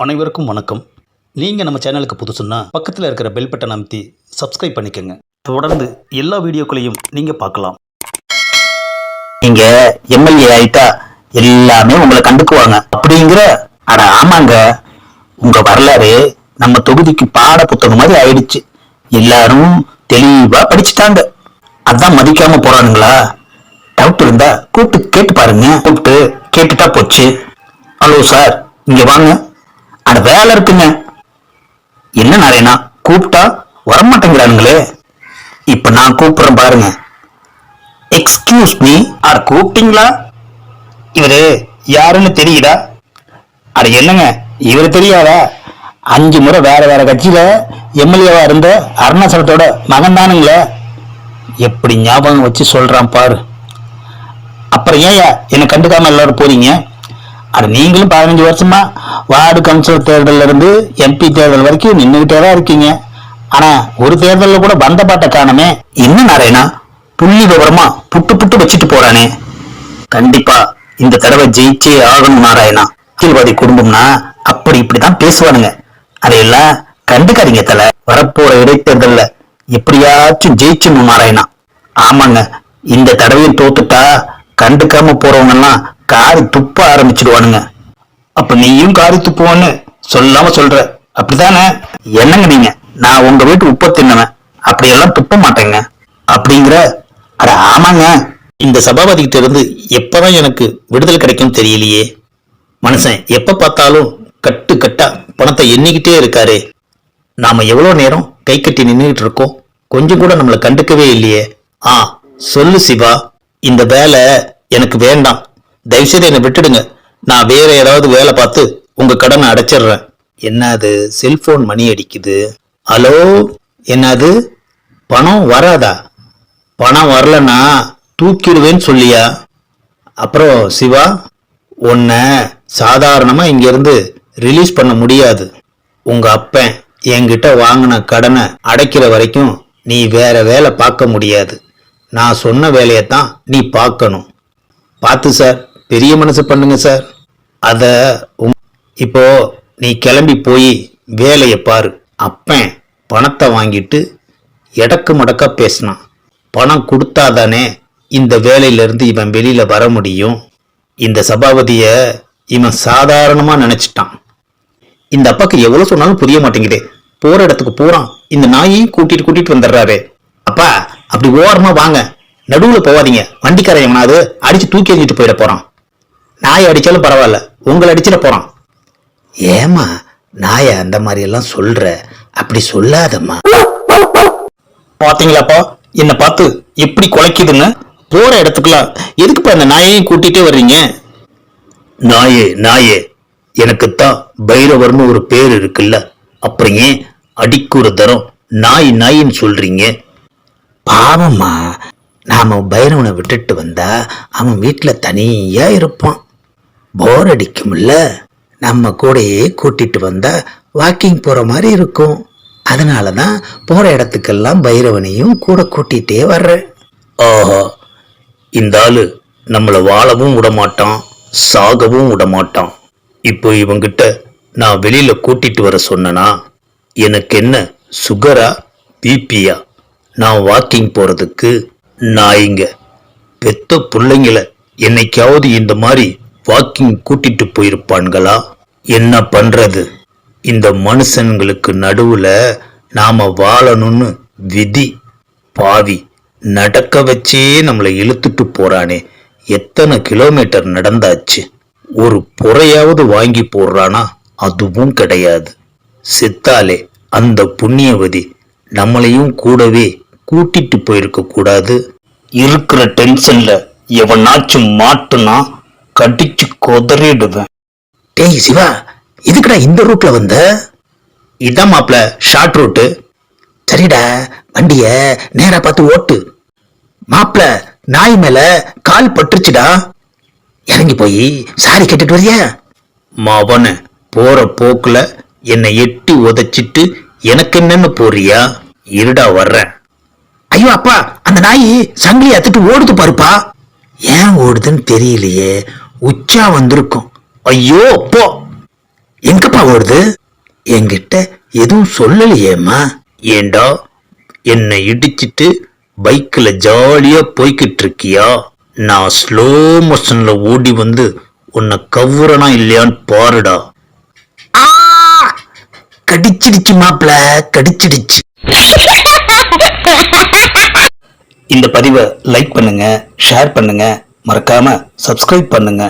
அனைவருக்கும் வணக்கம். நீங்கள் நம்ம சேனலுக்கு புதுசுன்னா பக்கத்தில் இருக்கிற பெல் பட்டன் அமைத்தி சப்ஸ்கிரைப் பண்ணிக்கோங்க. தொடர்ந்து எல்லா வீடியோக்களையும் நீங்கள் பார்க்கலாம். நீங்க எம்எல்ஏ ஆயிட்டா எல்லாமே உங்களை கண்டுக்குவாங்க அப்படிங்கிற? அட ஆமாங்க, உங்க வரலாறு நம்ம தொகுதிக்கு பாட புத்தகம் மாதிரி ஆயிடுச்சு. எல்லாரும் தெளிவா படிச்சுட்டாங்க. அதான் மதிக்காம போறானுங்களா? டவுட் இருந்தா கூப்பிட்டு கேட்டு பாருங்க. கூப்பிட்டு கேட்டுட்டா போச்சு. ஹலோ சார், இங்க வாங்க. அட வேலை இருக்குங்க. என்ன நாரேனா கூப்பிட்டா வரமாட்டேங்கிறானுங்களே. இப்ப நான் கூப்பிடுறேன் பாருங்க. Excuse me. அட கூப்பிட்டீங்களா? இவரு யாருன்னு தெரியுதா? அட என்னங்க இவரு தெரியாதா? 5 முறை வேற வேற கட்சியில எம்எல்ஏவா இருந்த அருணாச்சலத்தோட மகன் தானுங்களே. எப்படி ஞாபகம் வச்சு சொல்றான் பாரு. அப்புறம் ஏயா என்ன கண்டுக்காம எல்லாரும் போறீங்க? அட நீங்களும் 15 வருஷமா வார்டு கவுன்சிலர் தேர்தலில் இருந்து எம்பி தேர்தல் வரைக்கும் நின்றுகிட்டே தான் இருக்கீங்க. ஆனா ஒரு தேர்தலில் கூட வந்த பாட்டை காணமே. என்ன நாரேனா புள்ளி விவரமா புட்டு புட்டு வச்சுட்டு போறானே. கண்டிப்பா இந்த தடவை ஜெயிச்சே ஆகணும் நாராயணா. அரசியல்வாதி குடும்பம்னா அப்படி இப்படிதான் பேசுவானுங்க. அதையெல்லாம் கண்டுக்காதீங்க தல. வரப்போற இடைத்தேர்தல்ல எப்படியாச்சும் ஜெயிச்சிடணும் நாராயணா. ஆமாங்க, இந்த தடவையும் தோத்துட்டா கண்டுக்காம போறவங்க எல்லாம் காரி துப்ப ஆரம்பிச்சிடுவானுங்க. அப்ப நீயும் காரி துப்புவான்னு சொல்லாம சொல்ற, அப்படித்தானே? என்னங்க நீங்க, நான் உங்க வீட்டு உப்ப தின்னவன், அப்படியெல்லாம் துப்ப மாட்டேங்க. அப்படிங்கிற? அட ஆமாங்க. இந்த சபாபதிக்கிட்ட இருந்து எப்பதான் எனக்கு விடுதலை கிடைக்கும் தெரியலையே. மனுஷன் எப்ப பார்த்தாலும் கட்டு கட்டா பணத்தை எண்ணிக்கிட்டே இருக்காரு. நாம எவ்வளவு நேரம் கை கட்டி நின்றுகிட்டு இருக்கோம், கொஞ்சம் கூட நம்மளை கண்டுக்கவே இல்லையே. சொல்லு சிவா, இந்த வேலை எனக்கு வேண்டாம், தயவுசெய்து என்னை விட்டுடுங்க. நான் வேற ஏதாவது வேலை பார்த்து உங்க கடனை அடைச்சிடுறேன். என்னது செல்போன் மணி அடிக்குது? ஹலோ, என்னது பணம் வராதா? பணம் வரலன்னா தூக்கிடுவேன்னு சொல்லியா? அப்புறம் சிவா, உன்னை சாதாரணமா இங்கிருந்து ரிலீஸ் பண்ண முடியாது. உங்க அப்பன் என்கிட்ட வாங்கின கடனை அடைக்கிற வரைக்கும் நீ வேற வேலை பார்க்க முடியாது. நான் சொன்ன வேலையைத்தான் நீ பார்க்கணும். பார்த்து சார், பெரிய மனசு பண்ணுங்க சார். இப்போ நீ கிளம்பி போய் வேலையை பாரு. அப்பன் பணத்தை வாங்கிட்டு எடக்கு மடக்கா பேசினான். பணம் கொடுத்தாதானே இந்த வேலையிலிருந்து இவன் வெளியில வர முடியும். இந்த சபாபதிய இவன் சாதாரணமா நினைச்சிட்டான். இந்த அப்பாக்கு எவ்வளவு சொன்னாலும் புரிய மாட்டேங்குதே. போற இடத்துக்கு போறான், இந்த நாயையும் கூட்டிட்டு வந்துடுறாரு. அப்பா, அப்படி ஓரமா வாங்க, நடுவுல போவாதீங்க. வண்டிக்காரன் எவனாவது அடிச்சு தூக்கி எறிஞ்சிட்டு போயிட போறான். நாயை அடிச்சாலும் பரவாயில்ல, உங்களை அடிச்சிட போறான். ஏமா நாய அந்த மாதிரி எல்லாம் சொல்ற? அப்படி சொல்லாதம்மா. பாத்தீங்களாப்பா, என்ன பார்த்து எப்படி குலைக்குதுன்னு. போற இடத்துக்குலாம் எதுக்குப்பா இந்த நாயையும் கூட்டிட்டே வர்றீங்க? நாயே நாயே, எனக்குத்தான் பைரவர்னு ஒரு பேர் இருக்குல்ல, அப்புறம் ஏன் அடிக்குற தரம் நாய் நாயின்னு சொல்றீங்க? பாவம்மா, நாம பைரவனை விட்டுட்டு வந்தா அவன் வீட்டுல தனியா இருப்பான், போர் அடிக்கும்ல. நம்ம கூடயே கூட்டிட்டு வந்தா வாக்கிங் போற மாதிரி இருக்கும். அதனாலதான் போற இடத்துக்கெல்லாம் பைரவனையும் கூட கூட்டிட்டே வர்றேன். ஆஹா, இந்த ஆளு நம்மளை வாழவும் விடமாட்டான், சாகவும் விடமாட்டான். இப்போ இவங்கிட்ட நான் வெளியில கூட்டிட்டு வர சொன்னனா எனக்கு என்ன சுகரா பிபியா? நான் வாக்கிங் போறதுக்கு நாய்ங்க பெத்த பிள்ளைங்கள என்னைக்காவது இந்த மாதிரி வாக்கிங் கூட்டிட்டு போயிருப்பான்களா? என்ன பண்றது, இந்த மனுஷன்களுக்கு நடுவுல நாம வாழணும்னு விதி பாவி நடக்க வச்சே நம்மளை இழுத்துட்டு போறானே. எத்தனை கிலோமீட்டர் நடந்தாச்சு, ஒரு பொறையாவது வாங்கி போடுறானா? அதுவும் கிடையாது. செத்தாலே அந்த புண்ணியவதி நம்மளையும் கூடவே கூட்டிட்டு போயிருக்க கூடாது. இருக்கிற டென்ஷன்ல எவனாச்சும் மாட்டுனா கடிச்சு கொதறிடுவேன். டேய் சிவா, எதுக்குடா இந்த ரூட்ல வந்த? இதான் மாப்ள ஷார்ட் ரூட்டு. சரிடா, வண்டிய நேரா பார்த்து ஓட்டு. மாப்ள, நாய் மேல கால் பட்டுருச்சுடா. இறங்கி போய் சாரி கேட்டுட்டு வரியா? மவன போற போக்குல என்னை எட்டி உதைச்சிட்டு எனக்கு என்னன்னு போறியா? இருடா வர்றேன். ஐயோ அப்பா, அந்த நாய் சங்கிலி அத்துட்டு ஓடுது பாருப்பா. ஏன் ஓடுதுன்னு தெரியலையே, உச்சா வந்திருக்கும். ஐயோ அப்போ, எங்க எங்கப்பா ஓடுது? என்கிட்ட எதுவும் சொல்லலையேம்மா. ஏண்டா என்னை இடிச்சிட்டு பைக்ல ஜாலியா போய்கிட்டு இருக்கியா? நான் ஸ்லோ மோஷன்ல ஓடி வந்து உன்னை கவ்வுறனா இல்லையான்னு பாருடா. கடிச்சிடுச்சு மாப்ள, கடிச்சிடுச்சு. இந்த பதிவை லைக் பண்ணுங்க, ஷேர் பண்ணுங்க, மறக்காம சப்ஸ்கிரைப் பண்ணுங்க.